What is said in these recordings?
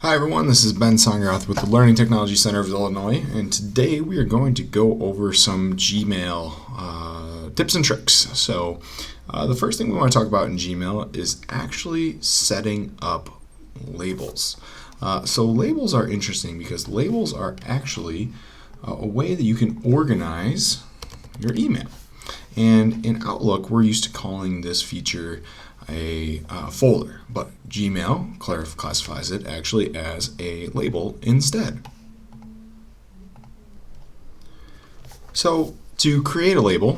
Hi everyone, this is Ben Songrath with the Learning Technology Center of Illinois, and today we are going to go over some Gmail tips and tricks. So the first thing we want to talk about in Gmail is actually setting up labels. So labels are interesting because labels are actually a way that you can organize your email. And in Outlook, we're used to calling this feature a folder, but Gmail classifies it actually as a label instead. So to create a label,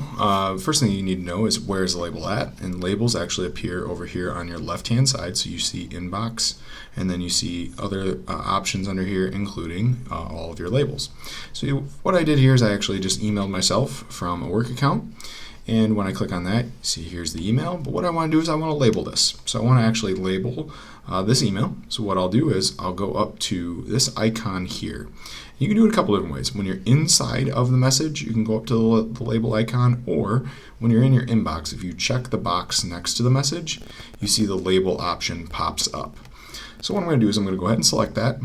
first thing you need to know is where's the label at, and labels actually appear over here on your left hand side. So you see inbox, and then you see other options under here, including all of your labels. So what I did here is I actually just emailed myself from a work account. And when I click on that, see here's the email, but what I want to do is I want to label this. So I want to actually label this email. So what I'll do is I'll go up to this icon here. You can do it a couple different ways. When you're inside of the message, you can go up to the label icon, or when you're in your inbox, if you check the box next to the message, you see the label option pops up. So what I'm going to do is I'm going to go ahead and select that.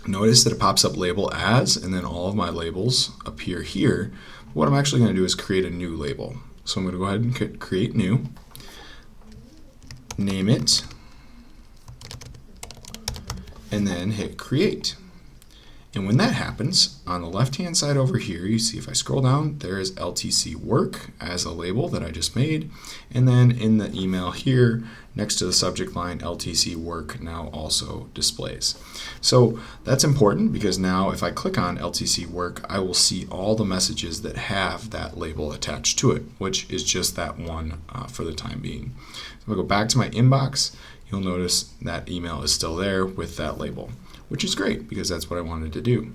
Notice that it pops up label as, and then all of my labels appear here. What I'm actually going to do is create a new label. So I'm going to go ahead and create new, name it, and then hit create. And when that happens, on the left-hand side over here, you see if I scroll down, there is LTC work as a label that I just made. And then in the email here, next to the subject line, LTC work now also displays. So that's important because now if I click on LTC work, I will see all the messages that have that label attached to it, which is just that one for the time being. So if I go back to my inbox, you'll notice that email is still there with that label, which is great because that's what I wanted to do.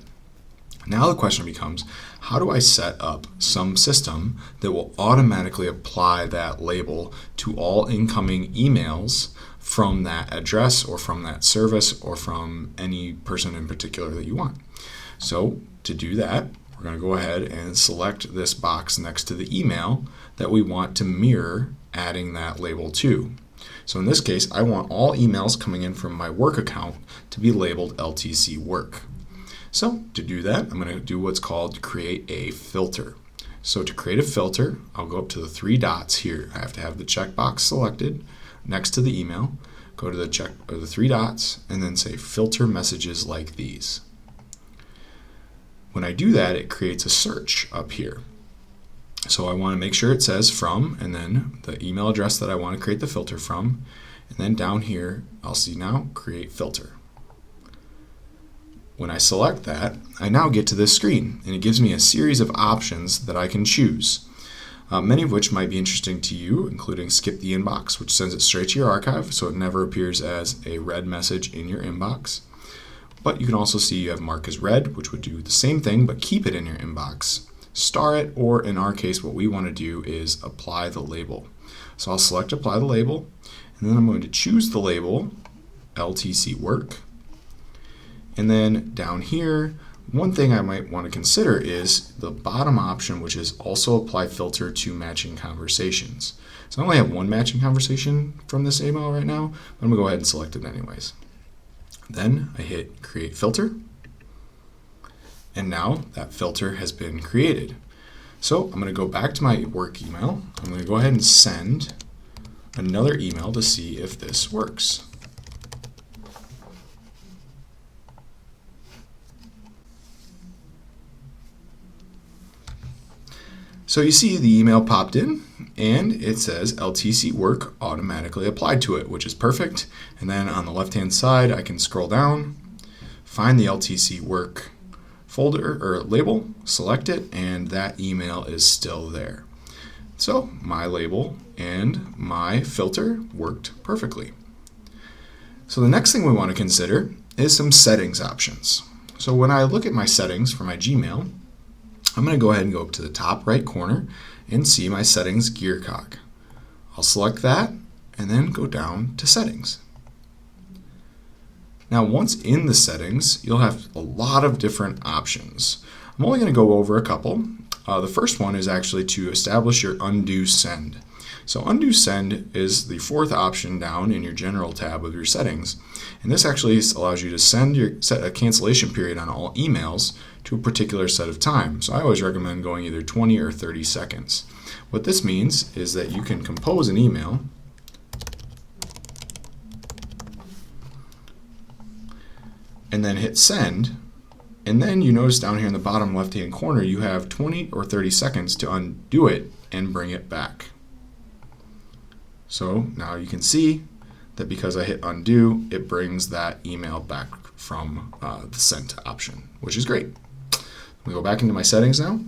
Now the question becomes, how do I set up some system that will automatically apply that label to all incoming emails from that address or from that service or from any person in particular that you want? So to do that, we're going to go ahead and select this box next to the email that we want to mirror adding that label to. So in this case, I want all emails coming in from my work account to be labeled LTC work. So to do that, I'm going to do what's called create a filter. So to create a filter, I'll go up to the three dots here. I have to have the checkbox selected next to the email. Go to the three dots and then say filter messages like these. When I do that, it creates a search up here. So I want to make sure it says from, and then the email address that I want to create the filter from. And then down here, I'll see now create filter. When I select that, I now get to this screen, and it gives me a series of options that I can choose, many of which might be interesting to you, including skip the inbox, which sends it straight to your archive, so it never appears as a red message in your inbox. But you can also see you have mark as read, which would do the same thing, but keep it in your inbox. Star it, or in our case, what we want to do is apply the label. So I'll select apply the label, and then I'm going to choose the label, LTC work. And then down here, one thing I might want to consider is the bottom option, which is also apply filter to matching conversations. So I only have one matching conversation from this email right now, but I'm going to go ahead and select it anyways. Then I hit create filter. And now that filter has been created. So I'm going to go back to my work email. I'm going to go ahead and send another email to see if this works. So you see the email popped in and it says LTC work automatically applied to it, which is perfect. And then on the left hand side, I can scroll down, find the LTC work folder or label, select it, and that email is still there. So my label and my filter worked perfectly. So the next thing we want to consider is some settings options. So when I look at my settings for my Gmail, I'm going to go ahead and go up to the top right corner and see my settings gear cog. I'll select that and then go down to settings. Now once in the settings, you'll have a lot of different options. I'm only going to go over a couple. The first one is actually to establish your undo send. So undo send is the fourth option down in your general tab of your settings. And this actually allows you to set a cancellation period on all emails to a particular set of time. So I always recommend going either 20 or 30 seconds. What this means is that you can compose an email and then hit send, and then you notice down here in the bottom left hand corner you have 20 or 30 seconds to undo it and bring it back. So now you can see that because I hit undo, it brings that email back from the sent option, which is great. We go back into my settings now.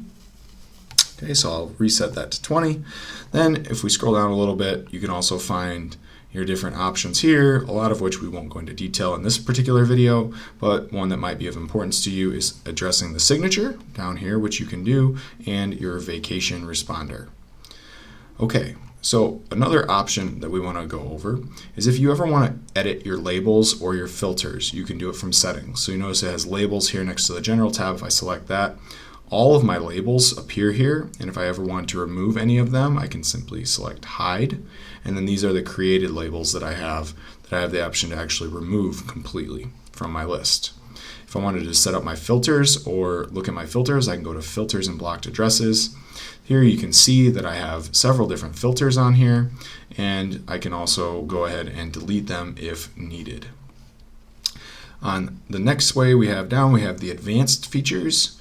Okay, so I'll reset that to 20. Then if we scroll down a little bit, you can also find your different options here, a lot of which we won't go into detail in this particular video, but one that might be of importance to you is addressing the signature down here, which you can do, and your vacation responder. Okay, so another option that we want to go over is if you ever want to edit your labels or your filters, you can do it from settings. So you notice it has labels here next to the general tab. If I select that, all of my labels appear here, and if I ever want to remove any of them, I can simply select hide, and then these are the created labels that I have the option to actually remove completely from my list. If I wanted to set up my filters or look at my filters, I can go to filters and blocked addresses. Here you can see that I have several different filters on here, and I can also go ahead and delete them if needed. On the next way we have the advanced features.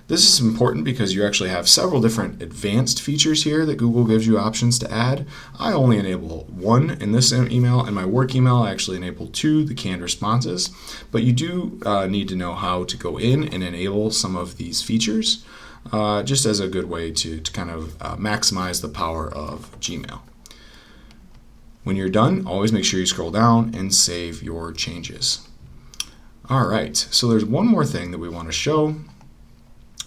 This is important because you actually have several different advanced features here that Google gives you options to add. I only enable one in this email. In my work email, I actually enable 2, the canned responses. But you do need to know how to go in and enable some of these features, just as a good way to kind of maximize the power of Gmail. When you're done, always make sure you scroll down and save your changes. All right, so there's one more thing that we want to show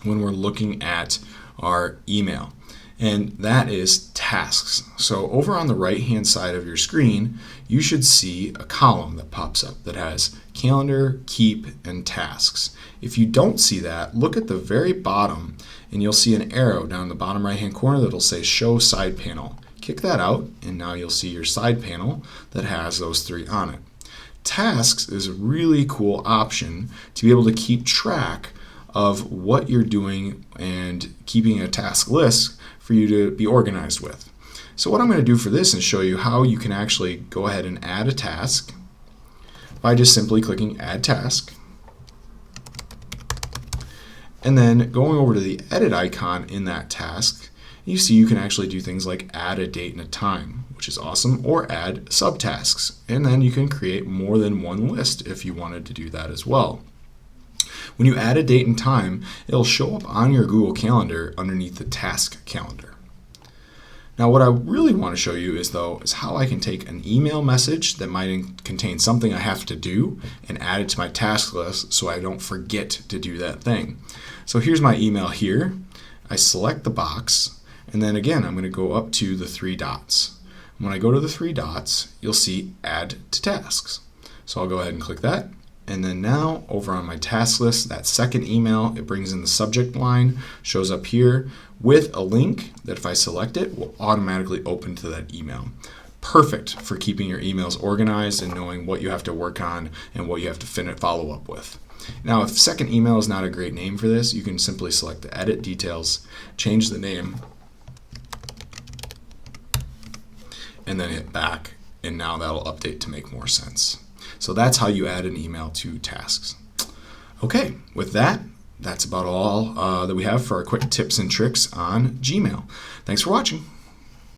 when we're looking at our email, and that is tasks. So over on the right hand side of your screen, you should see a column that pops up that has calendar, keep, and tasks. If you don't see that, look at the very bottom and you'll see an arrow down the bottom right hand corner that'll say show side panel. Kick that out and now you'll see your side panel that has those 3 on it. Tasks is a really cool option to be able to keep track of what you're doing and keeping a task list for you to be organized with. So what I'm going to do for this is show you how you can actually go ahead and add a task by just simply clicking Add Task, and then going over to the edit icon in that task. You see you can actually do things like add a date and a time, which is awesome, or add subtasks, and then you can create more than one list if you wanted to do that as well. When you add a date and time, it'll show up on your Google Calendar underneath the task calendar. Now what I really want to show you is how I can take an email message that might contain something I have to do and add it to my task list so I don't forget to do that thing. So here's my email here. I select the box, and then again I'm going to go up to the 3 dots. When I go to the 3 dots, you'll see Add to Tasks. So I'll go ahead and click that. And then now over on my task list, that second email, it brings in the subject line, shows up here with a link that if I select it will automatically open to that email. Perfect for keeping your emails organized and knowing what you have to work on and what you have to follow up with. Now if second email is not a great name for this, you can simply select the edit details, change the name, and then hit back, and now that'll update to make more sense. So that's how you add an email to tasks. Okay, with that, that's about all that we have for our quick tips and tricks on Gmail. Thanks for watching.